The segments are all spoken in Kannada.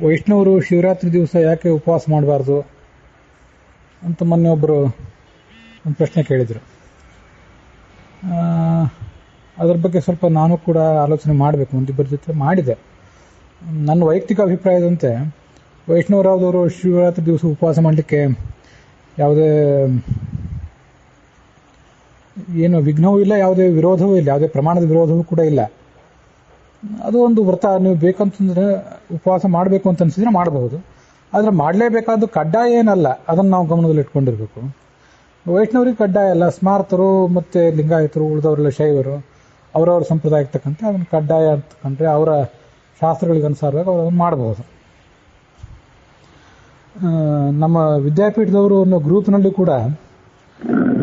ವೈಷ್ಣವರು ಶಿವರಾತ್ರಿ ದಿವಸ ಯಾಕೆ ಉಪವಾಸ ಮಾಡಬಾರ್ದು ಅಂತ ಮೊನ್ನೆ ಒಬ್ಬರು ಒಂದು ಪ್ರಶ್ನೆ ಕೇಳಿದರು. ಅದರ ಬಗ್ಗೆ ಸ್ವಲ್ಪ ನಾನು ಕೂಡ ಆಲೋಚನೆ ಮಾಡಬೇಕು, ಒಂದಿಬ್ಬರ ಜೊತೆ ಮಾಡಿದೆ. ನನ್ನ ವೈಯಕ್ತಿಕ ಅಭಿಪ್ರಾಯದಂತೆ ವೈಷ್ಣವರಾದವರು ಶಿವರಾತ್ರಿ ದಿವಸ ಉಪವಾಸ ಮಾಡಲಿಕ್ಕೆ ಯಾವುದೇ ಏನು ವಿಘ್ನವೂ ಇಲ್ಲ, ಯಾವುದೇ ವಿರೋಧವೂ ಇಲ್ಲ, ಯಾವುದೇ ಪ್ರಮಾಣದ ವಿರೋಧವೂ ಕೂಡ ಇಲ್ಲ. ಅದು ಒಂದು ವ್ರತ. ನೀವು ಬೇಕಂತಂದ್ರೆ ಉಪವಾಸ ಮಾಡಬೇಕು ಅಂತ ಅನಿಸಿದ್ರೆ ಮಾಡಬಹುದು, ಆದರೆ ಮಾಡಲೇಬೇಕಾದ್ದು ಕಡ್ಡಾಯ ಏನಲ್ಲ, ಅದನ್ನು ನಾವು ಗಮನದಲ್ಲಿ ಇಟ್ಕೊಂಡಿರ್ಬೇಕು. ವೈಷ್ಣವರಿಗೆ ಕಡ್ಡಾಯ ಅಲ್ಲ, ಸ್ಮಾರ್ತರು ಮತ್ತು ಲಿಂಗಾಯತರು ಉಳಿದವರೆಲ್ಲ ಶೈವರು ಅವರವರ ಸಂಪ್ರದಾಯಕ್ಕೆ ತಕ್ಕಂತೆ ಅದನ್ನು ಕಡ್ಡಾಯ ಅಂತಂದರೆ ಅವರ ಶಾಸ್ತ್ರಗಳಿಗೆ ಅನುಸಾರವಾಗಿ ಅವರು ಅದನ್ನು ಮಾಡಬಹುದು. ನಮ್ಮ ವಿದ್ಯಾಪೀಠದವರು ಅನ್ನೋ ಗ್ರೂಪ್ನಲ್ಲಿ ಕೂಡ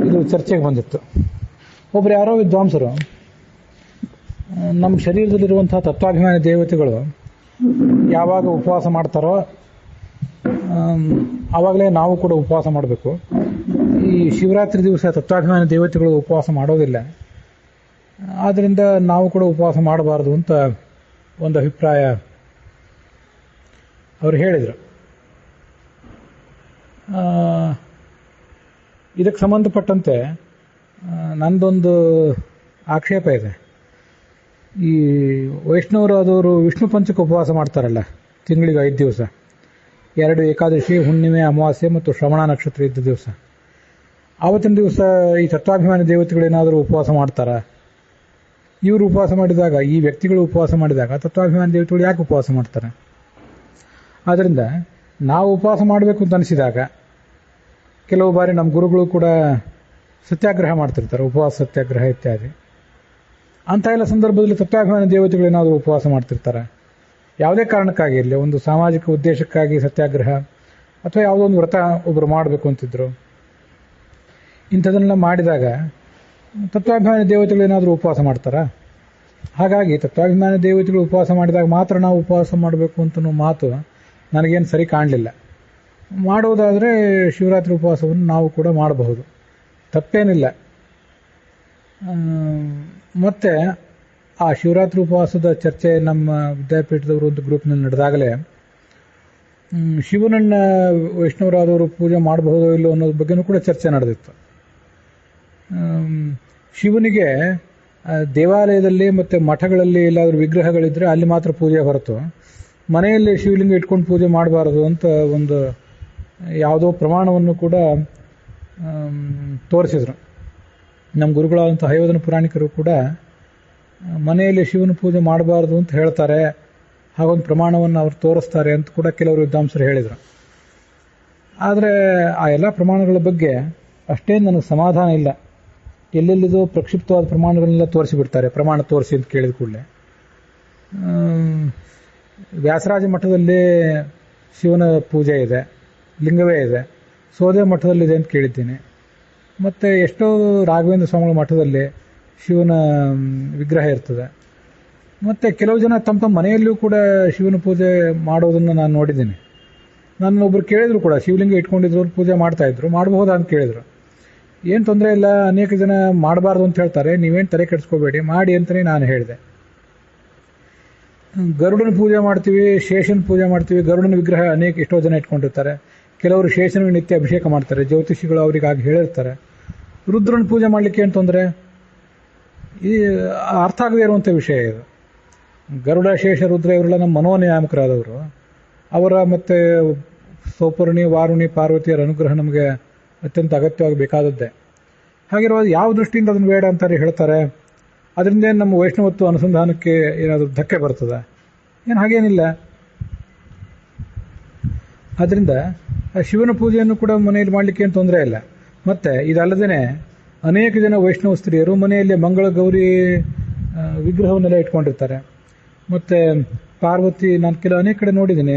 ಇದು ಚರ್ಚೆಗೆ ಬಂದಿತ್ತು. ಒಬ್ಬರು ಯಾರೋ ವಿದ್ವಾಂಸರು ನಮ್ಮ ಶರೀರದಲ್ಲಿರುವಂತಹ ತತ್ವಾಭಿಮಾನಿ ದೇವತೆಗಳು ಯಾವಾಗ ಉಪವಾಸ ಮಾಡ್ತಾರೋ ಆವಾಗಲೇ ನಾವು ಕೂಡ ಉಪವಾಸ ಮಾಡಬೇಕು. ಈ ಶಿವರಾತ್ರಿ ದಿವಸ ತತ್ವಾಭಿಮಾನಿ ದೇವತೆಗಳು ಉಪವಾಸ ಮಾಡೋದಿಲ್ಲ, ಆದ್ದರಿಂದ ನಾವು ಕೂಡ ಉಪವಾಸ ಮಾಡಬಾರ್ದು ಅಂತ ಒಂದು ಅಭಿಪ್ರಾಯ ಅವರು ಹೇಳಿದರು. ಇದಕ್ಕೆ ಸಂಬಂಧಪಟ್ಟಂತೆ ನಂದೊಂದು ಆಕ್ಷೇಪ ಇದೆ. ಈ ವೈಷ್ಣವರಾದವರು ವಿಷ್ಣು ಪಂಚಕ ಉಪವಾಸ ಮಾಡ್ತಾರಲ್ಲ, ತಿಂಗಳಿಗೆ 5 ದಿವಸ, 2 ಏಕಾದಶಿ, ಹುಣ್ಣಿಮೆ, ಅಮಾವಾಸ್ಯೆ ಮತ್ತು ಶ್ರವಣ ನಕ್ಷತ್ರ ಇದ್ದ ದಿವಸ, ಆವತ್ತಿನ ದಿವಸ ಈ ತತ್ವಾಭಿಮಾನಿ ದೇವತೆಗಳೇನಾದರೂ ಉಪವಾಸ ಮಾಡ್ತಾರಾ? ಇವರು ಉಪವಾಸ ಮಾಡಿದಾಗ, ಈ ವ್ಯಕ್ತಿಗಳು ಉಪವಾಸ ಮಾಡಿದಾಗ ತತ್ವಾಭಿಮಾನಿ ದೇವತೆಗಳು ಯಾಕೆ ಉಪವಾಸ ಮಾಡ್ತಾರೆ? ಆದ್ದರಿಂದ ನಾವು ಉಪವಾಸ ಮಾಡಬೇಕು ಅಂತ ಅನಿಸಿದಾಗ, ಕೆಲವು ಬಾರಿ ನಮ್ಮ ಗುರುಗಳು ಕೂಡ ಸತ್ಯಾಗ್ರಹ ಮಾಡ್ತಿರ್ತಾರೆ, ಉಪವಾಸ ಸತ್ಯಾಗ್ರಹ ಇತ್ಯಾದಿ. ಅಂಥ ಎಲ್ಲ ಸಂದರ್ಭದಲ್ಲಿ ತತ್ವಾಭಿಮಾನಿ ದೇವತೆಗಳೇನಾದರೂ ಉಪವಾಸ ಮಾಡ್ತಿರ್ತಾರೆ. ಯಾವುದೇ ಕಾರಣಕ್ಕಾಗಿರಲಿ, ಒಂದು ಸಾಮಾಜಿಕ ಉದ್ದೇಶಕ್ಕಾಗಿ ಸತ್ಯಾಗ್ರಹ ಅಥವಾ ಯಾವುದೋ ಒಂದು ವ್ರತ ಒಬ್ಬರು ಮಾಡಬೇಕು ಅಂತಿದ್ರು, ಇಂಥದನ್ನೆಲ್ಲ ಮಾಡಿದಾಗ ತತ್ವಾಭಿಮಾನಿ ದೇವತೆಗಳೇನಾದರೂ ಉಪವಾಸ ಮಾಡ್ತಾರಾ? ಹಾಗಾಗಿ ತತ್ವಾಭಿಮಾನಿ ದೇವತೆಗಳು ಉಪವಾಸ ಮಾಡಿದಾಗ ಮಾತ್ರ ನಾವು ಉಪವಾಸ ಮಾಡಬೇಕು ಅಂತನೋ ಮಾತು ನನಗೇನು ಸರಿ ಕಾಣಲಿಲ್ಲ. ಮಾಡೋದಾದರೆ ಶಿವರಾತ್ರಿ ಉಪವಾಸವನ್ನು ನಾವು ಕೂಡ ಮಾಡಬಹುದು, ತಪ್ಪೇನಿಲ್ಲ. ಮತ್ತು ಆ ಶಿವರಾತ್ರಿ ಉಪವಾಸದ ಚರ್ಚೆ ನಮ್ಮ ವಿದ್ಯಾಪೀಠದವರು ಒಂದು ಗ್ರೂಪ್ನಲ್ಲಿ ನಡೆದಾಗಲೇ ಶಿವನನ್ನು ವೈಷ್ಣವರಾದವರು ಪೂಜೆ ಮಾಡಬಹುದೋ ಇಲ್ಲೋ ಅನ್ನೋದ್ರ ಬಗ್ಗೆನೂ ಕೂಡ ಚರ್ಚೆ ನಡೆದಿತ್ತು. ಶಿವನಿಗೆ ದೇವಾಲಯದಲ್ಲಿ ಮತ್ತು ಮಠಗಳಲ್ಲಿ ಎಲ್ಲಾದರೂ ವಿಗ್ರಹಗಳಿದ್ದರೆ ಅಲ್ಲಿ ಮಾತ್ರ ಪೂಜೆ ಹೊರತು ಮನೆಯಲ್ಲಿ ಶಿವಲಿಂಗ ಇಟ್ಕೊಂಡು ಪೂಜೆ ಮಾಡಬಾರದು ಅಂತ ಒಂದು ಯಾವುದೋ ಪ್ರಮಾಣವನ್ನು ಕೂಡ ತೋರಿಸಿದರು. ನಮ್ಮ ಗುರುಗಳಾದಂಥ ಹಯವದನ ಪುರಾಣಿಕರು ಕೂಡ ಮನೆಯಲ್ಲಿ ಶಿವನ ಪೂಜೆ ಮಾಡಬಾರ್ದು ಅಂತ ಹೇಳ್ತಾರೆ, ಹಾಗೊಂದು ಪ್ರಮಾಣವನ್ನು ಅವರು ತೋರಿಸ್ತಾರೆ ಅಂತ ಕೂಡ ಕೆಲವರು ವಿದ್ವಾಂಸರು ಹೇಳಿದರು. ಆದರೆ ಆ ಎಲ್ಲ ಪ್ರಮಾಣಗಳ ಬಗ್ಗೆ ಅಷ್ಟೇನು ನನಗೆ ಸಮಾಧಾನ ಇಲ್ಲ. ಎಲ್ಲೆಲ್ಲಿದೋ ಪ್ರಕ್ಷಿಪ್ತವಾದ ಪ್ರಮಾಣಗಳನ್ನೆಲ್ಲ ತೋರಿಸಿಬಿಡ್ತಾರೆ, ಪ್ರಮಾಣ ತೋರಿಸಿ ಅಂತ ಕೇಳಿದ ಕೂಡಲೇ. ವ್ಯಾಸರಾಜ ಮಠದಲ್ಲಿ ಶಿವನ ಪೂಜೆ ಇದೆ, ಲಿಂಗವೇ ಇದೆ. ಸೋದೆ ಮಠದಲ್ಲಿದೆ ಅಂತ ಕೇಳಿದ್ದೀನಿ. ಮತ್ತು ಎಷ್ಟೋ ರಾಘವೇಂದ್ರ ಸ್ವಾಮಿಗಳ ಮಠದಲ್ಲಿ ಶಿವನ ವಿಗ್ರಹ ಇರ್ತದೆ. ಮತ್ತು ಕೆಲವು ಜನ ತಮ್ಮ ಮನೆಯಲ್ಲೂ ಕೂಡ ಶಿವನ ಪೂಜೆ ಮಾಡೋದನ್ನು ನಾನು ನೋಡಿದ್ದೀನಿ. ನನ್ನೊಬ್ಬರು ಕೇಳಿದ್ರು ಕೂಡ, ಶಿವಲಿಂಗ ಇಟ್ಕೊಂಡಿದ್ರು, ಪೂಜೆ ಮಾಡ್ತಾಯಿದ್ರು, ಮಾಡಬಹುದಾ ಅಂತ ಕೇಳಿದರು. ಏನು ತೊಂದರೆ ಇಲ್ಲ, ಅನೇಕ ಜನ ಮಾಡಬಾರ್ದು ಅಂತ ಹೇಳ್ತಾರೆ, ನೀವೇನು ತಲೆ ಕೆಡಿಸ್ಕೋಬೇಡಿ, ಮಾಡಿ ಅಂತಲೇ ನಾನು ಹೇಳಿದೆ. ಗರುಡನ ಪೂಜೆ ಮಾಡ್ತೀವಿ, ಶೇಷನ ಪೂಜೆ ಮಾಡ್ತೀವಿ. ಗರುಡನ ವಿಗ್ರಹ ಎಷ್ಟೋ ಜನ ಇಟ್ಕೊಂಡಿರ್ತಾರೆ. ಕೆಲವರು ಶೇಷನಿಗೆ ನಿತ್ಯ ಅಭಿಷೇಕ ಮಾಡ್ತಾರೆ, ಜ್ಯೋತಿಷಿಗಳು ಅವರಿಗಾಗಿ ಹೇಳಿರ್ತಾರೆ. ರುದ್ರನ ಪೂಜೆ ಮಾಡಲಿಕ್ಕೆ ಏನು ತೊಂದರೆ? ಈ ಅರ್ಥ ಆಗದೇ ಇರುವಂಥ ವಿಷಯ ಇದು. ಗರುಡ, ಶೇಷ, ರುದ್ರ ಇವರೆಲ್ಲ ನಮ್ಮ ಮನೋನಿಯಾಮಕರಾದವರು. ಅವರ ಮತ್ತು ಸೌಪರ್ಣಿ, ವಾರುಣಿ, ಪಾರ್ವತಿಯರ ಅನುಗ್ರಹ ನಮಗೆ ಅತ್ಯಂತ ಅಗತ್ಯವಾಗಿ ಬೇಕಾದದ್ದೇ. ಹಾಗಿರುವಾಗ ಯಾವ ದೃಷ್ಟಿಯಿಂದ ಅದನ್ನು ಬೇಡ ಅಂತಾರೆ ಹೇಳ್ತಾರೆ? ಅದರಿಂದ ನಮ್ಮ ವೈಷ್ಣವತ್ವ ಅನುಸಂಧಾನಕ್ಕೆ ಏನಾದರೂ ಧಕ್ಕೆ ಬರ್ತದೆ? ಏನು ಹಾಗೇನಿಲ್ಲ. ಆದ್ದರಿಂದ ಶಿವನ ಪೂಜೆಯನ್ನು ಕೂಡ ಮನೆಯಲ್ಲಿ ಮಾಡಲಿಕ್ಕೆ ಏನು ತೊಂದರೆ ಇಲ್ಲ. ಮತ್ತು ಇದಲ್ಲದೇ ಅನೇಕ ಜನ ವೈಷ್ಣವ ಸ್ತ್ರೀಯರು ಮನೆಯಲ್ಲಿ ಮಂಗಳ ಗೌರಿ ವಿಗ್ರಹವನ್ನೆಲ್ಲ ಇಟ್ಕೊಂಡಿರ್ತಾರೆ. ಮತ್ತು ಪಾರ್ವತಿ, ನಾನು ಅನೇಕ ಕಡೆ ನೋಡಿದ್ದೀನಿ,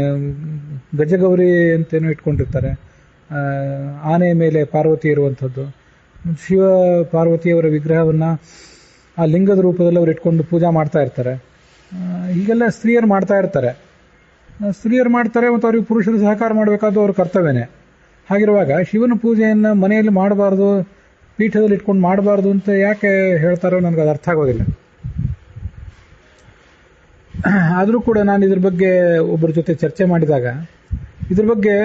ಗಜಗೌರಿ ಅಂತೇನೋ ಇಟ್ಕೊಂಡಿರ್ತಾರೆ. ಆನೆಯ ಮೇಲೆ ಪಾರ್ವತಿ ಇರುವಂಥದ್ದು. ಶಿವ ಪಾರ್ವತಿಯವರ ವಿಗ್ರಹವನ್ನು ಆ ಲಿಂಗದ ರೂಪದಲ್ಲಿ ಅವರು ಇಟ್ಕೊಂಡು ಪೂಜಾ ಮಾಡ್ತಾ ಇರ್ತಾರೆ. ಹೀಗೆಲ್ಲ ಸ್ತ್ರೀಯರು ಮಾಡ್ತಾ ಇರ್ತಾರೆ. ಮತ್ತು ಅವ್ರಿಗೆ ಪುರುಷರು ಸಹಕಾರ ಮಾಡಬೇಕಾದ್ದು ಅವ್ರ ಕರ್ತವ್ಯನೇ. ಹಾಗಿರುವಾಗ ಶಿವನ ಪೂಜೆಯನ್ನು ಮನೆಯಲ್ಲಿ ಮಾಡಬಾರ್ದು, ಪೀಠದಲ್ಲಿ ಇಟ್ಕೊಂಡು ಮಾಡಬಾರ್ದು ಅಂತ ಯಾಕೆ ಹೇಳ್ತಾರೋ ನನಗೆ ಅದು ಅರ್ಥ ಆಗೋದಿಲ್ಲ. ಆದರೂ ಕೂಡ ನಾನು ಇದ್ರ ಬಗ್ಗೆ ಒಬ್ಬರ ಜೊತೆ ಚರ್ಚೆ ಮಾಡಿದಾಗ ಇದ್ರ ಬಗ್ಗೆ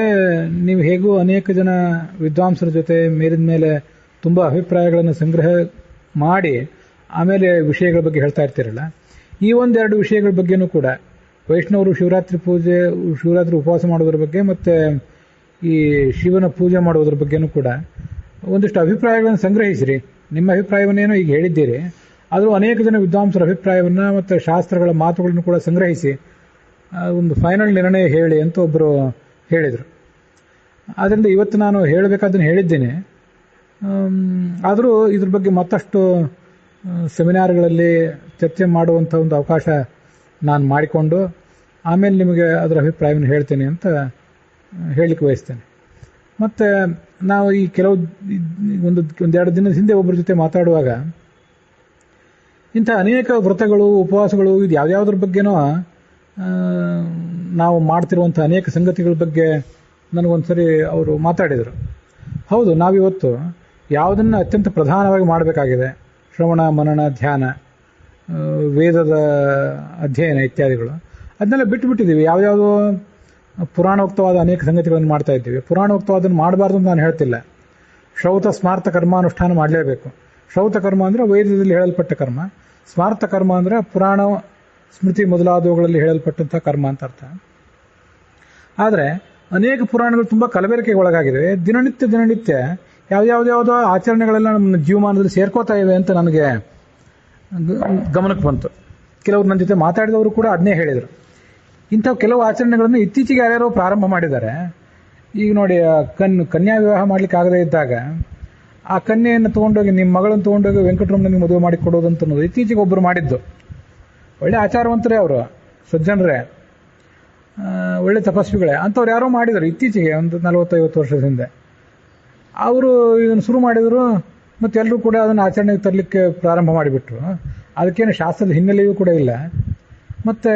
ನೀವು ಹೇಗೂ ಅನೇಕ ಜನ ವಿದ್ವಾಂಸರ ಜೊತೆ ಮೇಲಿದ ಮೇಲೆ ತುಂಬ ಅಭಿಪ್ರಾಯಗಳನ್ನು ಸಂಗ್ರಹ ಮಾಡಿ ಆಮೇಲೆ ವಿಷಯಗಳ ಬಗ್ಗೆ ಹೇಳ್ತಾ ಇರ್ತೀರಲ್ಲ, ಈ ಒಂದೆರಡು ವಿಷಯಗಳ ಬಗ್ಗೆನೂ ಕೂಡ ವೈಷ್ಣವರು ಶಿವರಾತ್ರಿ ಉಪವಾಸ ಮಾಡೋದ್ರ ಬಗ್ಗೆ ಮತ್ತು ಈ ಶಿವನ ಪೂಜೆ ಮಾಡೋದ್ರ ಬಗ್ಗೆನೂ ಕೂಡ ಒಂದಿಷ್ಟು ಅಭಿಪ್ರಾಯಗಳನ್ನು ಸಂಗ್ರಹಿಸಿರಿ. ನಿಮ್ಮ ಅಭಿಪ್ರಾಯವನ್ನೇನೋ ಈಗ ಹೇಳಿದ್ದೀರಿ, ಆದರೂ ಅನೇಕ ಜನ ವಿದ್ವಾಂಸರ ಅಭಿಪ್ರಾಯವನ್ನು ಮತ್ತು ಶಾಸ್ತ್ರಗಳ ಮಾತುಗಳನ್ನು ಕೂಡ ಸಂಗ್ರಹಿಸಿ ಒಂದು ಫೈನಲ್ ನಿರ್ಣಯ ಹೇಳಿ ಅಂತ ಒಬ್ಬರು ಹೇಳಿದರು. ಆದ್ದರಿಂದ ಇವತ್ತು ನಾನು ಹೇಳಬೇಕಾದನ್ನು ಹೇಳಿದ್ದೇನೆ. ಆದರೂ ಇದ್ರ ಬಗ್ಗೆ ಮತ್ತಷ್ಟು ಸೆಮಿನಾರ್ಗಳಲ್ಲಿ ಚರ್ಚೆ ಮಾಡುವಂಥ ಒಂದು ಅವಕಾಶ ನಾನು ಮಾಡಿಕೊಂಡು ಆಮೇಲೆ ನಿಮಗೆ ಅದರ ಅಭಿಪ್ರಾಯವನ್ನು ಹೇಳ್ತೇನೆ ಅಂತ ಹೇಳಲಿಕ್ಕೆ ಬಯಸ್ತೇನೆ. ಮತ್ತು ನಾವು ಈ ಕೆಲವು ಒಂದೆರಡು ದಿನದ ಹಿಂದೆ ಒಬ್ಬರ ಜೊತೆ ಮಾತಾಡುವಾಗ ಇಂಥ ಅನೇಕ ವ್ರತಗಳು ಉಪವಾಸಗಳು ಇದು ಯಾವ್ಯಾವುದ್ರ ಬಗ್ಗೆನೋ ನಾವು ಮಾಡ್ತಿರುವಂಥ ಅನೇಕ ಸಂಗತಿಗಳ ಬಗ್ಗೆ ನನಗೊಂದ್ಸರಿ ಅವರು ಮಾತಾಡಿದರು. ಹೌದು, ನಾವಿವತ್ತು ಯಾವುದನ್ನು ಅತ್ಯಂತ ಪ್ರಧಾನವಾಗಿ ಮಾಡಬೇಕಾಗಿದೆ, ಶ್ರವಣ ಮನನ ಧ್ಯಾನ ವೇದದ ಅಧ್ಯಯನ ಇತ್ಯಾದಿಗಳು, ಅದನ್ನೆಲ್ಲ ಬಿಟ್ಟುಬಿಟ್ಟಿದ್ದೀವಿ. ಯಾವುದ್ಯಾವುದೋ ಪುರಾಣೋಕ್ತವಾದ ಅನೇಕ ಸಂಗತಿಗಳನ್ನು ಮಾಡ್ತಾ ಇದ್ದೀವಿ. ಪುರಾಣೋಕ್ತವಾದನ್ನು ಮಾಡಬಾರ್ದು ಅಂತ ನಾನು ಹೇಳ್ತಿಲ್ಲ. ಶ್ರೌತ ಸ್ಮಾರ್ಥ ಕರ್ಮಾನುಷ್ಠಾನ ಮಾಡಲೇಬೇಕು. ಶ್ರೌತ ಕರ್ಮ ಅಂದರೆ ವೇದದಲ್ಲಿ ಹೇಳಲ್ಪಟ್ಟ ಕರ್ಮ, ಸ್ಮಾರ್ಥ ಕರ್ಮ ಅಂದರೆ ಪುರಾಣ ಸ್ಮೃತಿ ಮೊದಲಾದವುಗಳಲ್ಲಿ ಹೇಳಲ್ಪಟ್ಟಂಥ ಕರ್ಮ ಅಂತ ಅರ್ಥ. ಆದರೆ ಅನೇಕ ಪುರಾಣಗಳು ತುಂಬ ಕಲಬೆರಕೆಗೆ ಒಳಗಾಗಿವೆ. ದಿನನಿತ್ಯ ಯಾವುದೋ ಆಚರಣೆಗಳೆಲ್ಲ ನಮ್ಮ ಜೀವಮಾನದಲ್ಲಿ ಸೇರ್ಕೋತಾ ಇವೆ ಅಂತ ನನಗೆ ಗಮನಕ್ಕೆ ಬಂತು. ಕೆಲವರು ನನ್ನ ಜೊತೆ ಮಾತಾಡಿದವರು ಕೂಡ ಅದನ್ನೇ ಹೇಳಿದರು. ಇಂಥ ಕೆಲವು ಆಚರಣೆಗಳನ್ನು ಇತ್ತೀಚೆಗೆ ಯಾರ್ಯಾರೋ ಪ್ರಾರಂಭ ಮಾಡಿದ್ದಾರೆ. ಈಗ ನೋಡಿ, ಕನ್ಯಾ ವಿವಾಹ ಮಾಡಲಿಕ್ಕೆ ಆಗದೇ ಇದ್ದಾಗ ಆ ಕನ್ಯೆಯನ್ನು ತೊಗೊಂಡೋಗಿ ನಿಮ್ಮ ಮಗಳನ್ನು ತೊಗೊಂಡೋಗಿ ವೆಂಕಟರಮಣನಿಗೆ ಮದುವೆ ಮಾಡಿ ಕೊಡೋದಂತ ಅನ್ನೋದು ಇತ್ತೀಚೆಗೆ ಒಬ್ಬರು ಮಾಡಿದ್ದು. ಒಳ್ಳೆ ಆಚಾರವಂತರೇ ಅವರು, ಸಜ್ಜನರೇ, ಒಳ್ಳೆ ತಪಸ್ವಿಗಳೇ ಅಂಥವ್ರು ಯಾರೋ ಮಾಡಿದರು ಇತ್ತೀಚೆಗೆ, ಒಂದು 40-50 ವರ್ಷದ ಹಿಂದೆ. ಅವರು ಇದನ್ನು ಶುರು ಮಾಡಿದರು ಮತ್ತು ಎಲ್ಲರೂ ಕೂಡ ಅದನ್ನು ಆಚರಣೆಗೆ ತರಲಿಕ್ಕೆ ಪ್ರಾರಂಭ ಮಾಡಿಬಿಟ್ರು. ಅದಕ್ಕೇನು ಶಾಸ್ತ್ರದ ಹಿನ್ನೆಲೆಯೂ ಕೂಡ ಇಲ್ಲ. ಮತ್ತು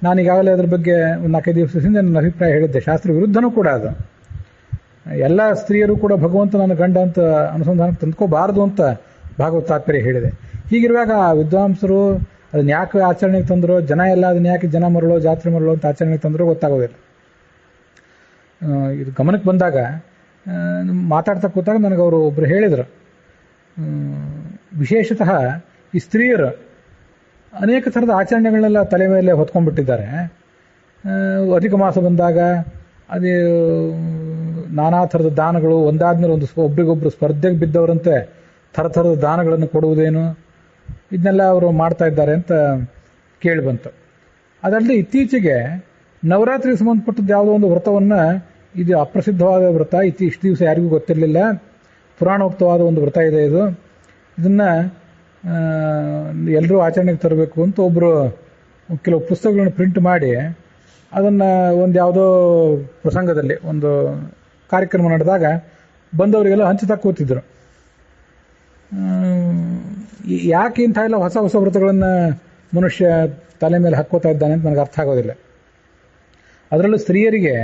ನಾನೀಗಾಗಲೇ ಅದ್ರ ಬಗ್ಗೆ ಒಂದು 4-5 ದಿವಸದ ಹಿಂದೆ ನನ್ನ ಅಭಿಪ್ರಾಯ ಹೇಳಿದ್ದೆ. ಶಾಸ್ತ್ರ ವಿರುದ್ಧನೂ ಕೂಡ ಅದು. ಎಲ್ಲ ಸ್ತ್ರೀಯರು ಕೂಡ ಭಗವಂತ ನನ್ನ ಗಂಡ ಅಂತ ಅನುಸಂಧಾನಕ್ಕೆ ತಂದ್ಕೋಬಾರದು ಅಂತ ಭಾಗವತ ತಾತ್ಪರ್ಯ ಹೇಳಿದೆ. ಹೀಗಿರುವಾಗ ವಿದ್ವಾಂಸರು ಅದನ್ನ ಯಾಕೆ ಆಚರಣೆಗೆ ತಂದರೋ, ಜನ ಎಲ್ಲ ಅದನ್ನ ಯಾಕೆ ಜನ ಮರಳೋ ಜಾತ್ರೆ ಮರಳೋ ಅಂತ ಆಚರಣೆಗೆ ತಂದರೋ ಗೊತ್ತಾಗೋದಿಲ್ಲ. ಇದು ಗಮನಕ್ಕೆ ಬಂದಾಗ ಮಾತಾಡ್ತಾ ಕೂತಾಗ ನನಗೆ ಅವರು ಒಬ್ಬರು ಹೇಳಿದರು, ವಿಶೇಷತಃ ಈ ಸ್ತ್ರೀಯರು ಅನೇಕ ಥರದ ಆಚರಣೆಗಳನ್ನೆಲ್ಲ ತಲೆ ಮೇಲೆ ಹೊತ್ಕೊಂಡ್ಬಿಟ್ಟಿದ್ದಾರೆ. ಅಧಿಕ ಮಾಸ ಬಂದಾಗ ಅದೇ ನಾನಾ ಥರದ ದಾನಗಳು, ಒಂದಾದ್ಮೇಲೆ ಒಂದು ಒಬ್ರಿಗೊಬ್ರು ಸ್ಪರ್ಧೆಗೆ ಬಿದ್ದವರಂತೆ ಥರದ ದಾನಗಳನ್ನು ಕೊಡುವುದೇನು, ಇದನ್ನೆಲ್ಲ ಅವರು ಮಾಡ್ತಾ ಇದ್ದಾರೆ ಅಂತ ಕೇಳಿ ಬಂತು. ಅದಲ್ಲದೆ ಇತ್ತೀಚೆಗೆ ನವರಾತ್ರಿಗೆ ಸಂಬಂಧಪಟ್ಟದ್ದು ಯಾವುದೋ ಒಂದು ವ್ರತವನ್ನು, ಇದು ಅಪ್ರಸಿದ್ಧವಾದ ವ್ರತ, ಇಷ್ಟು ದಿವಸ ಯಾರಿಗೂ ಗೊತ್ತಿರಲಿಲ್ಲ, ಪುರಾಣೋಕ್ತವಾದ ಒಂದು ವ್ರತ ಇದೆ ಇದು, ಇದನ್ನು ಎಲ್ಲರೂ ಆಚರಣೆಗೆ ತರಬೇಕು ಅಂತ ಒಬ್ಬರು ಕೆಲವು ಪುಸ್ತಕಗಳನ್ನು ಪ್ರಿಂಟ್ ಮಾಡಿ ಅದನ್ನು ಒಂದು ಯಾವುದೋ ಪ್ರಸಂಗದಲ್ಲಿ ಒಂದು ಕಾರ್ಯಕ್ರಮ ನಡೆದಾಗ ಬಂದವರಿಗೆಲ್ಲ ಹಂಚುತ್ತಾ ಕೂತಿದ್ರು. ಯಾಕೆ ಇಂಥ ಎಲ್ಲ ಹೊಸ ವ್ರತಗಳನ್ನು ಮನುಷ್ಯ ತಲೆ ಮೇಲೆ ಹಾಕ್ಕೋತಾ ಇದ್ದಾನೆ ಅಂತ ನನಗೆ ಅರ್ಥ ಆಗೋದಿಲ್ಲ. ಅದರಲ್ಲೂ ಸ್ತ್ರೀಯರಿಗೆ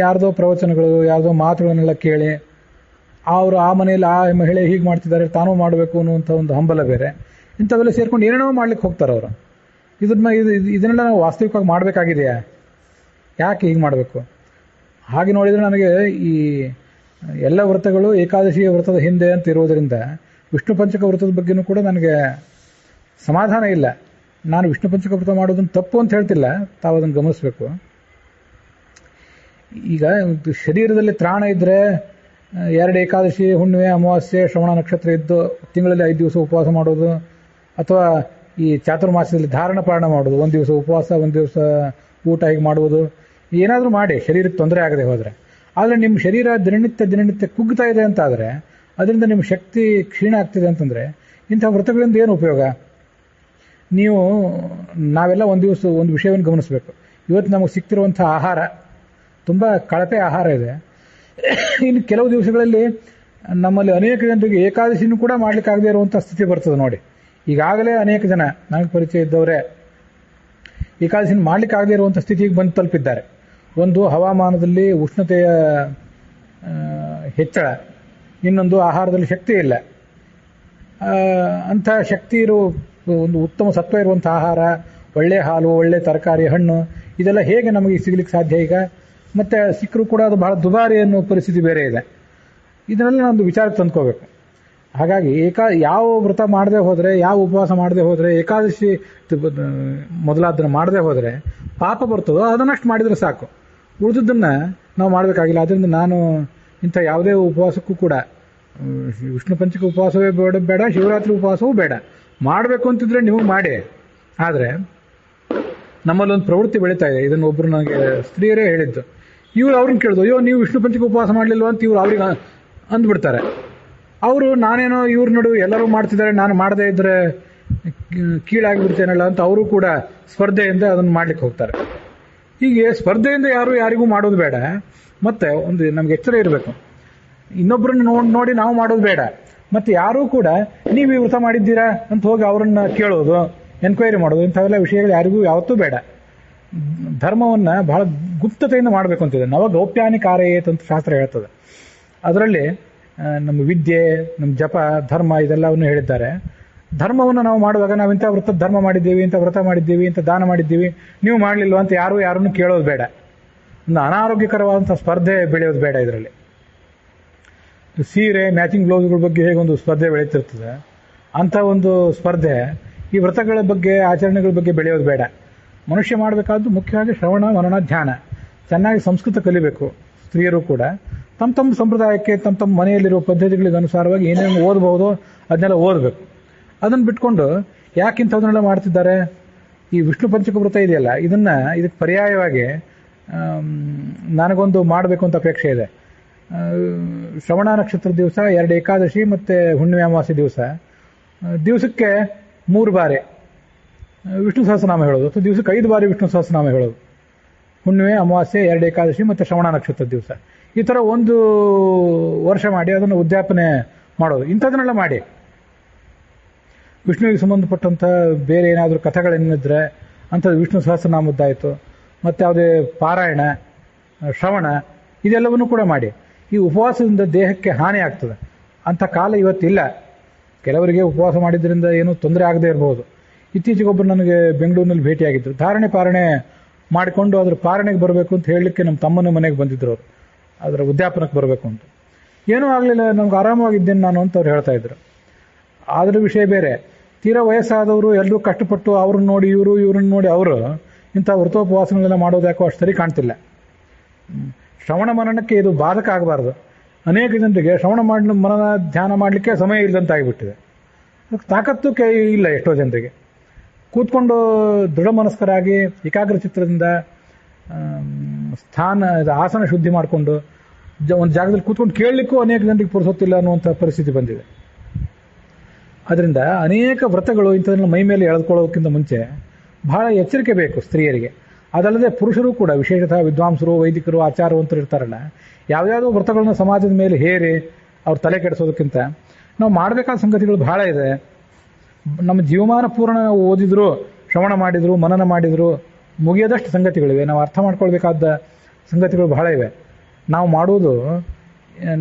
ಯಾರ್ದೋ ಪ್ರವಚನಗಳು, ಯಾರ್ದೋ ಮಾತುಗಳನ್ನೆಲ್ಲ ಕೇಳಿ ಅವರು ಆ ಮನೆಯಲ್ಲಿ ಆ ಮಹಿಳೆ ಹೀಗೆ ಮಾಡ್ತಿದ್ದಾರೆ, ತಾನೂ ಮಾಡಬೇಕು ಅನ್ನುವಂಥ ಒಂದು ಹಂಬಲ ಬೇರೆ. ಇಂಥವೆಲ್ಲ ಸೇರ್ಕೊಂಡು ಏನೇನೋ ಮಾಡ್ಲಿಕ್ಕೆ ಹೋಗ್ತಾರೆ ಅವರು. ಇದನ್ನೆಲ್ಲ ನಾವು ವಾಸ್ತವಿಕವಾಗಿ ಮಾಡಬೇಕಾಗಿದೆಯಾ? ಯಾಕೆ ಹೀಗೆ ಮಾಡಬೇಕು? ಹಾಗೆ ನೋಡಿದರೆ ನನಗೆ ಈ ಎಲ್ಲ ವ್ರತಗಳು ಏಕಾದಶಿಯ ವ್ರತದ ಹಿಂದೆ ಅಂತ ಇರೋದರಿಂದ ವಿಷ್ಣು ಪಂಚಕ ವ್ರತದ ಬಗ್ಗೆನೂ ಕೂಡ ನನಗೆ ಸಮಾಧಾನ ಇಲ್ಲ. ನಾನು ವಿಷ್ಣು ಪಂಚಕ ವ್ರತ ಮಾಡೋದನ್ನು ತಪ್ಪು ಅಂತ ಹೇಳ್ತಿಲ್ಲ, ತಾವು ಅದನ್ನು ಗಮನಿಸಬೇಕು. ಈಗ ಶರೀರದಲ್ಲಿ ತ್ರಾಣ ಇದ್ದರೆ 2 ಏಕಾದಶಿ, ಹುಣ್ಣಿಮೆ, ಅಮಾವಾಸ್ಯೆ, ಶ್ರವಣ ನಕ್ಷತ್ರ ಇದ್ದು ತಿಂಗಳಲ್ಲಿ 5 ದಿವಸ ಉಪವಾಸ ಮಾಡೋದು, ಅಥವಾ ಈ ಚಾತುರ್ಮಾಸ್ಯದಲ್ಲಿ ಧಾರಣ ಪಾರಣ ಮಾಡೋದು, 1 ದಿವಸ ಉಪವಾಸ 1 ದಿವಸ ಊಟ ಹೀಗೆ ಮಾಡುವುದು, ಏನಾದರೂ ಮಾಡಿ ಶರೀರಕ್ಕೆ ತೊಂದರೆ ಆಗದೆ ಹೋದರೆ. ಆದರೆ ನಿಮ್ಮ ಶರೀರ ದಿನನಿತ್ಯ ಕುಗ್ತಾ ಇದೆ ಅಂತಾದರೆ, ಅದರಿಂದ ನಿಮ್ಮ ಶಕ್ತಿ ಕ್ಷೀಣ ಆಗ್ತಿದೆ ಅಂತಂದರೆ ಇಂಥ ವ್ರತಗಳಿಂದ ಏನು ಉಪಯೋಗ? ನಾವೆಲ್ಲ ಒಂದು ವಿಷಯವನ್ನು ಗಮನಿಸಬೇಕು. ಇವತ್ತು ನಮಗೆ ಸಿಗ್ತಿರುವಂಥ ಆಹಾರ ತುಂಬ ಕಳಪೆ ಆಹಾರ ಇದೆ. ಇನ್ನು ಕೆಲವು ದಿವಸಗಳಲ್ಲಿ ನಮ್ಮಲ್ಲಿ ಅನೇಕ ಜನರಿಗೆ ಏಕಾದಶಿನೂ ಕೂಡ ಮಾಡಲಿಕ್ಕಾಗದೇ ಇರುವಂಥ ಸ್ಥಿತಿ ಬರ್ತದೆ ನೋಡಿ. ಈಗಾಗಲೇ ಅನೇಕ ಜನ ನನಗೆ ಪರಿಚಯ ಇದ್ದವರೇ ಏಕಾದಶಿನ ಮಾಡಲಿಕ್ಕಾಗದೇ ಇರುವಂಥ ಸ್ಥಿತಿಗೆ ಬಂದು ತಲುಪಿದ್ದಾರೆ. ಒಂದು ಹವಾಮಾನದಲ್ಲಿ ಉಷ್ಣತೆಯ ಹೆಚ್ಚಳ, ಇನ್ನೊಂದು ಆಹಾರದಲ್ಲಿ ಶಕ್ತಿ ಇಲ್ಲ. ಅಂಥ ಶಕ್ತಿ ಒಂದು ಉತ್ತಮ ಸತ್ವ ಇರುವಂಥ ಆಹಾರ, ಒಳ್ಳೆ ಹಾಲು, ಒಳ್ಳೆ ತರಕಾರಿ, ಹಣ್ಣು ಇದೆಲ್ಲ ಹೇಗೆ ನಮಗೆ ಸಿಗ್ಲಿಕ್ಕೆ ಸಾಧ್ಯ ಈಗ? ಮತ್ತೆ ಸಿಕ್ಕರೂ ಕೂಡ ಅದು ಬಹಳ ದುಬಾರಿ ಅನ್ನೋ ಪರಿಸ್ಥಿತಿ ಬೇರೆ ಇದೆ. ಇದನ್ನೆಲ್ಲ ನಮ್ಮದು ವಿಚಾರಕ್ಕೆ ತಂದ್ಕೋಬೇಕು. ಹಾಗಾಗಿ ಯಾವ ವ್ರತ ಮಾಡದೆ ಹೋದರೆ, ಯಾವ ಉಪವಾಸ ಮಾಡದೆ ಹೋದರೆ, ಏಕಾದಶಿ ಮೊದಲಾದನ್ನು ಮಾಡದೆ ಹೋದರೆ ಪಾಪ ಬರ್ತದೋ ಅದನ್ನಷ್ಟು ಮಾಡಿದರೆ ಸಾಕು, ಉಳಿದದ್ದನ್ನು ನಾವು ಮಾಡಬೇಕಾಗಿಲ್ಲ. ಅದರಿಂದ ನಾನು ಇಂಥ ಯಾವುದೇ ಉಪವಾಸಕ್ಕೂ ಕೂಡ ವಿಷ್ಣು ಪಂಚಕ ಉಪವಾಸವೇ ಬೇಡ, ಶಿವರಾತ್ರಿ ಉಪವಾಸವೂ ಬೇಡ. ಮಾಡಬೇಕು ಅಂತಿದ್ರೆ ನೀವು ಮಾಡಿ. ಆದರೆ ನಮ್ಮಲ್ಲೊಂದು ಪ್ರವೃತ್ತಿ ಬೆಳೀತಾ ಇದೆ. ಇದನ್ನು ಒಬ್ಬರು ನನಗೆ ಸ್ತ್ರೀಯರೇ ಹೇಳಿದ್ದು. ಇವ್ರು ಅವ್ರನ್ನ ಕೇಳಿದ್ರು, ಅಯ್ಯೋ ನೀವು ವಿಷ್ಣು ಪಂಚಕ ಉಪವಾಸ ಮಾಡಲಿಲ್ವ ಅಂತ ಇವ್ರು ಅವ್ರಿಗೆ ಅಂದ್ಬಿಡ್ತಾರೆ. ಅವರು ನಾನೇನೋ ಇವ್ರ ನಡು ಎಲ್ಲರೂ ಮಾಡ್ತಿದ್ದಾರೆ, ನಾನು ಮಾಡದೇ ಇದ್ದರೆ ಕೀಳಾಗಿಬಿಡ್ತೇನಲ್ಲ ಅಂತ ಅವರು ಕೂಡ ಸ್ಪರ್ಧೆಯಿಂದ ಅದನ್ನು ಮಾಡ್ಲಿಕ್ಕೆ ಹೋಗ್ತಾರೆ. ಹೀಗೆ ಸ್ಪರ್ಧೆಯಿಂದ ಯಾರಿಗೂ ಮಾಡೋದು ಬೇಡ. ಮತ್ತೆ ಒಂದು ನಮ್ಗೆ ಎಚ್ಚರ ಇರಬೇಕು, ಇನ್ನೊಬ್ಬರನ್ನ ನೋಡಿ ನಾವು ಮಾಡೋದು ಬೇಡ. ಮತ್ತೆ ಯಾರೂ ಕೂಡ ನೀವು ಈ ವ್ರತ ಮಾಡಿದ್ದೀರಾ ಅಂತ ಹೋಗಿ ಅವರನ್ನ ಕೇಳೋದು, ಎನ್ಕ್ವೈರಿ ಮಾಡೋದು, ಇಂಥವೆಲ್ಲ ವಿಷಯಗಳು ಯಾರಿಗೂ ಯಾವತ್ತೂ ಬೇಡ. ಧರ್ಮವನ್ನು ಬಹಳ ಗುಪ್ತತೆಯಿಂದ ಮಾಡಬೇಕು ಅಂತಿದೆ. ನವಗೌಪ್ಯಾನಿ ಕಾರ್ಯೇತ್ ಅಂತ ಶಾಸ್ತ್ರ ಹೇಳ್ತದೆ. ಅದರಲ್ಲಿ ನಮ್ಮ ವಿದ್ಯೆ, ನಮ್ಮ ಜಪ, ಧರ್ಮ ಇದೆಲ್ಲವನ್ನು ಹೇಳಿದ್ದಾರೆ. ಧರ್ಮವನ್ನು ನಾವು ಮಾಡುವಾಗ ನಾವು ಇಂಥ ವ್ರತ ಧರ್ಮ ಮಾಡಿದ್ದೀವಿ, ಇಂಥ ವ್ರತ ಮಾಡಿದ್ದೀವಿ, ಇಂಥ ದಾನ ಮಾಡಿದ್ದೀವಿ, ನೀವು ಮಾಡಲಿಲ್ವ ಅಂತ ಯಾರನ್ನು ಕೇಳೋದು ಬೇಡ. ಒಂದು ಅನಾರೋಗ್ಯಕರವಾದಂಥ ಸ್ಪರ್ಧೆ ಬೆಳೆಯೋದು ಬೇಡ. ಇದರಲ್ಲಿ ಸೀರೆ, ಮ್ಯಾಚಿಂಗ್ ಬ್ಲೌಸ್ಗಳ ಬಗ್ಗೆ ಹೇಗೊಂದು ಸ್ಪರ್ಧೆ ಬೆಳೀತಿರ್ತದೆ, ಅಂಥ ಒಂದು ಸ್ಪರ್ಧೆ ಈ ವ್ರತಗಳ ಬಗ್ಗೆ, ಆಚರಣೆಗಳ ಬಗ್ಗೆ ಬೆಳೆಯೋದು ಬೇಡ. ಮನುಷ್ಯ ಮಾಡಬೇಕಾದ್ದು ಮುಖ್ಯವಾಗಿ ಶ್ರವಣ, ಮನನ, ಧ್ಯಾನ. ಚೆನ್ನಾಗಿ ಸಂಸ್ಕೃತ ಕಲಿಬೇಕು. ಸ್ತ್ರೀಯರು ಕೂಡ ತಮ್ಮ ಸಂಪ್ರದಾಯಕ್ಕೆ, ತಮ್ಮ ಮನೆಯಲ್ಲಿರುವ ಪದ್ಧತಿಗಳಿಗೆ ಅನುಸಾರವಾಗಿ ಏನೇನು ಓದಬಹುದೋ ಅದನ್ನೆಲ್ಲ ಓದಬೇಕು. ಅದನ್ನು ಬಿಟ್ಕೊಂಡು ಯಾಕಿಂಥದನ್ನೆಲ್ಲ ಮಾಡ್ತಿದ್ದಾರೆ? ಈ ವಿಷ್ಣು ಪಂಚಕ ವ್ರತ ಇದೆಯಲ್ಲ, ಇದಕ್ಕೆ ಪರ್ಯಾಯವಾಗಿ ನನಗೊಂದು ಮಾಡಬೇಕು ಅಂತ ಅಪೇಕ್ಷೆ ಇದೆ. ಶ್ರವಣ ನಕ್ಷತ್ರ ದಿವಸ 2 ಏಕಾದಶಿ ಮತ್ತು ಹುಣ್ಣಿಮೆ ಅಮಾವಾಸ್ಯೆ ದಿವಸಕ್ಕೆ 3 ಬಾರಿ ವಿಷ್ಣು ಸಹಸ್ರನಾಮ ಹೇಳೋದು, ಅಥವಾ ದಿವಸಕ್ಕೆ 5 ಬಾರಿ ವಿಷ್ಣು ಸಹಸ್ರನಾಮ ಹೇಳೋದು. ಹುಣ್ಣಿಮೆ, ಅಮಾವಾಸ್ಯೆ, 2 ಏಕಾದಶಿ ಮತ್ತು ಶ್ರವಣ ನಕ್ಷತ್ರ ದಿವಸ ಈ ಥರ 1 ವರ್ಷ ಮಾಡಿ ಅದನ್ನು ಉದ್ಯಾಪನೆ ಮಾಡೋದು. ಇಂಥದನ್ನೆಲ್ಲ ಮಾಡಿ. ವಿಷ್ಣುವಿಗೆ ಸಂಬಂಧಪಟ್ಟಂಥ ಬೇರೆ ಏನಾದರೂ ಕಥೆಗಳೇನಿದ್ರೆ ಅಂಥದ್ದು ವಿಷ್ಣು ಸಹಸ್ರನಾಮದ್ದಾಯಿತು, ಮತ್ತು ಯಾವುದೇ ಪಾರಾಯಣ, ಶ್ರವಣ ಇದೆಲ್ಲವನ್ನೂ ಕೂಡ ಮಾಡಿ. ಈ ಉಪವಾಸದಿಂದ ದೇಹಕ್ಕೆ ಹಾನಿ ಆಗ್ತದೆ. ಅಂಥ ಕಾಲ ಇವತ್ತಿಲ್ಲ. ಕೆಲವರಿಗೆ ಉಪವಾಸ ಮಾಡಿದ್ರಿಂದ ಏನೂ ತೊಂದರೆ ಆಗದೇ ಇರಬಹುದು. ಇತ್ತೀಚೆಗೊಬ್ಬರು ನನಗೆ ಬೆಂಗಳೂರಿನಲ್ಲಿ ಭೇಟಿಯಾಗಿದ್ದರು. ಪಾರಣೆ ಮಾಡಿಕೊಂಡು ಅದರ ಪಾರಣೆಗೆ ಬರಬೇಕು ಅಂತ ಹೇಳಲಿಕ್ಕೆ ನಮ್ಮ ತಮ್ಮನ ಮನೆಗೆ ಬಂದಿದ್ದರು. ಅವರು ಅದರ ಉದ್ಯಾಪನಕ್ಕೆ ಬರಬೇಕು ಅಂತ. ಏನೂ ಆಗಲಿಲ್ಲ, ನಮ್ಗೆ ಆರಾಮವಾಗಿದ್ದೇನೆ ನಾನು ಅಂತ ಅವ್ರು ಹೇಳ್ತಾ ಇದ್ರು. ಅದರ ವಿಷಯ ಬೇರೆ. ತೀರಾ ವಯಸ್ಸಾದವರು ಎಲ್ಲರೂ ಕಷ್ಟಪಟ್ಟು ಅವ್ರನ್ನ ನೋಡಿ ಇವ್ರನ್ನ ನೋಡಿ ಅವರು ಇಂಥ ವ್ರತೋಪವಾಸಗಳೆಲ್ಲ ಮಾಡೋದು ಯಾಕೋ ಅಷ್ಟು ಸರಿ ಕಾಣ್ತಿಲ್ಲ. ಶ್ರವಣ ಮನನಕ್ಕೆ ಇದು ಬಾಧಕ ಆಗಬಾರ್ದು. ಅನೇಕ ಜನರಿಗೆ ಶ್ರವಣ ಮನನ ಧ್ಯಾನ ಮಾಡಲಿಕ್ಕೆ ಸಮಯ ಇಲ್ಲದಂತಾಗಿಬಿಟ್ಟಿದೆ. ತಾಕತ್ತು ಕೈ ಇಲ್ಲ ಎಷ್ಟೋ ಜನರಿಗೆ. ಕೂತ್ಕೊಂಡು ದೃಢ ಮನಸ್ಕರಾಗಿ ಏಕಾಗ್ರ ಚಿತ್ರದಿಂದ ಆಸನ ಶುದ್ಧಿ ಮಾಡಿಕೊಂಡು ಒಂದು ಜಾಗದಲ್ಲಿ ಕೂತ್ಕೊಂಡು ಕೇಳಲಿಕ್ಕೂ ಅನೇಕ ಜನರಿಗೆ ಪುರುಸೊತ್ತಿಲ್ಲ ಅನ್ನುವಂಥ ಪರಿಸ್ಥಿತಿ ಬಂದಿದೆ. ಅದರಿಂದ ಅನೇಕ ವ್ರತಗಳು ಇಂಥದನ್ನ ಮೈ ಮೇಲೆ ಎಳೆದುಕೊಳ್ಳೋದಕ್ಕಿಂತ ಮುಂಚೆ ಬಹಳ ಎಚ್ಚರಿಕೆ ಬೇಕು ಸ್ತ್ರೀಯರಿಗೆ. ಅದಲ್ಲದೆ ಪುರುಷರು ಕೂಡ, ವಿಶೇಷತಃ ವಿದ್ವಾಂಸರು, ವೈದಿಕರು, ಆಚಾರವಂತರು ಇರ್ತಾರಲ್ಲ, ಯಾವ್ಯಾವುದೋ ವ್ರತಗಳನ್ನ ಸಮಾಜದ ಮೇಲೆ ಹೇರಿ ಅವ್ರ ತಲೆ ಕೆಡಿಸೋದಕ್ಕಿಂತ ನಾವು ಮಾಡಬೇಕಾದ ಸಂಗತಿಗಳು ಬಹಳ ಇದೆ. ನಮ್ಮ ಜೀವಮಾನ ಪೂರ್ಣ ನಾವು ಓದಿದ್ರು, ಶ್ರವಣ ಮಾಡಿದ್ರು, ಮನನ ಮಾಡಿದ್ರು ಮುಗಿಯದಷ್ಟು ಸಂಗತಿಗಳಿವೆ. ನಾವು ಅರ್ಥ ಮಾಡ್ಕೊಳ್ಬೇಕಾದ ಸಂಗತಿಗಳು ಬಹಳ ಇವೆ. ನಾವು ಮಾಡುವುದು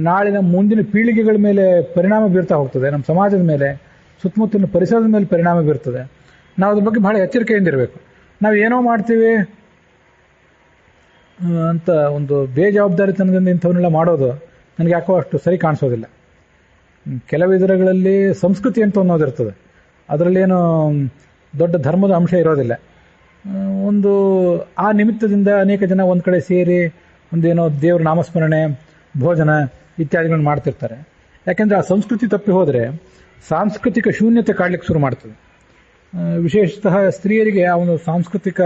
ನಾಳಿನ ಮುಂದಿನ ಪೀಳಿಗೆಗಳ ಮೇಲೆ ಪರಿಣಾಮ ಬೀರ್ತಾ ಹೋಗ್ತದೆ, ನಮ್ಮ ಸಮಾಜದ ಮೇಲೆ, ಸುತ್ತಮುತ್ತಲಿನ ಪರಿಸರದ ಮೇಲೆ ಪರಿಣಾಮ ಬೀರ್ತದೆ. ನಾವು ಅದ್ರ ಬಗ್ಗೆ ಬಹಳ ಎಚ್ಚರಿಕೆಯಿಂದಿರಬೇಕು. ನಾವು ಏನೋ ಮಾಡ್ತೀವಿ ಅಂತ ಒಂದು ಬೇಜವಾಬ್ದಾರಿತನದಿಂದ ಇಂಥವನ್ನೆಲ್ಲ ಮಾಡೋದು ನನಗೆ ಯಾಕೋ ಅಷ್ಟು ಸರಿ ಕಾಣಿಸೋದಿಲ್ಲ. ಕೆಲವು ಇದರಲ್ಲಿ ಸಂಸ್ಕೃತಿ ಅಂತ ಅನ್ನೋದಿರ್ತದೆ, ಅದರಲ್ಲೇನು ದೊಡ್ಡ ಧರ್ಮದ ಅಂಶ ಇರೋದಿಲ್ಲ. ಒಂದು ಆ ನಿಮಿತ್ತದಿಂದ ಅನೇಕ ಜನ ಒಂದು ಕಡೆ ಸೇರಿ ಒಂದೇನೋ ದೇವ್ರ ನಾಮಸ್ಮರಣೆ, ಭೋಜನ ಇತ್ಯಾದಿಗಳನ್ನ ಮಾಡ್ತಿರ್ತಾರೆ. ಯಾಕೆಂದರೆ ಆ ಸಂಸ್ಕೃತಿ ತಪ್ಪಿ ಹೋದರೆ ಸಾಂಸ್ಕೃತಿಕ ಶೂನ್ಯತೆ ಕಾಡ್ಲಿಕ್ಕೆ ಶುರು ಮಾಡ್ತದೆ. ವಿಶೇಷತಃ ಸ್ತ್ರೀಯರಿಗೆ ಆ ಒಂದು ಸಾಂಸ್ಕೃತಿಕ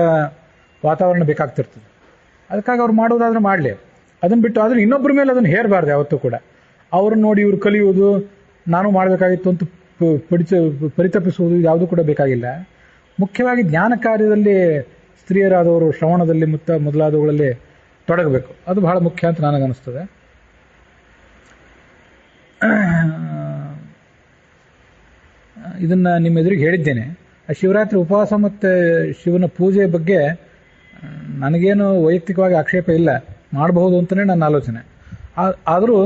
ವಾತಾವರಣ ಬೇಕಾಗ್ತಿರ್ತದೆ. ಅದಕ್ಕಾಗಿ ಅವ್ರು ಮಾಡೋದಾದ್ರೆ ಮಾಡಲಿ, ಅದನ್ನು ಬಿಟ್ಟು ಆದರೆ ಇನ್ನೊಬ್ಬರ ಮೇಲೆ ಅದನ್ನು ಹೇರಬಾರ್ದು ಯಾವತ್ತೂ ಕೂಡ. ಅವ್ರನ್ನ ನೋಡಿ ಇವ್ರು ಕಲಿಯುವುದು, ನಾನು ಮಾಡಬೇಕಾಗಿತ್ತು ಅಂತ ಪರಿತಪಿಸುವುದು ಯಾವುದೂ ಕೂಡ ಬೇಕಾಗಿಲ್ಲ. ಮುಖ್ಯವಾಗಿ ಜ್ಞಾನ ಕಾರ್ಯದಲ್ಲಿ ಸ್ತ್ರೀಯರಾದವರು ಶ್ರವಣದಲ್ಲಿ ಮತ್ತು ಮೊದಲಾದವುಗಳಲ್ಲಿ ತೊಡಗಬೇಕು. ಅದು ಬಹಳ ಮುಖ್ಯ ಅಂತ ನನಗನ್ನಿಸ್ತದೆ. ಇದನ್ನು ನಿಮ್ಮ ಎದುರಿಗೆ ಹೇಳಿದ್ದೇನೆ. ಶಿವರಾತ್ರಿ ಉಪವಾಸ ಮತ್ತು ಶಿವನ ಪೂಜೆ ಬಗ್ಗೆ ನನಗೇನು ವೈಯಕ್ತಿಕವಾಗಿ ಆಕ್ಷೇಪ ಇಲ್ಲ, ಮಾಡಬಹುದು ಅಂತಲೇ ನನ್ನ ಆಲೋಚನೆ. ಆದರೂ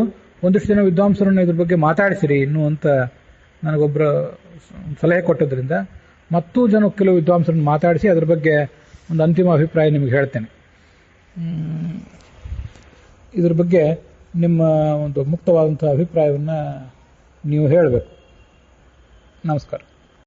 ಒಂದಿಷ್ಟು ಜನ ವಿದ್ವಾಂಸರನ್ನು ಇದ್ರ ಬಗ್ಗೆ ಮಾತಾಡಿಸಿರಿ ಇನ್ನೂ ಅಂತ ನನಗೊಬ್ಬರು ಸಲಹೆ ಕೊಟ್ಟದ್ರಿಂದ ಮತ್ತೂ ಕೆಲವು ವಿದ್ವಾಂಸರನ್ನು ಮಾತಾಡಿಸಿ ಅದ್ರ ಬಗ್ಗೆ ಒಂದು ಅಂತಿಮ ಅಭಿಪ್ರಾಯ ನಿಮಗೆ ಹೇಳ್ತೇನೆ. ಇದ್ರ ಬಗ್ಗೆ ನಿಮ್ಮ ಒಂದು ಮುಕ್ತವಾದಂಥ ಅಭಿಪ್ರಾಯವನ್ನು ನೀವು ಹೇಳಬೇಕು. ನಮಸ್ಕಾರ.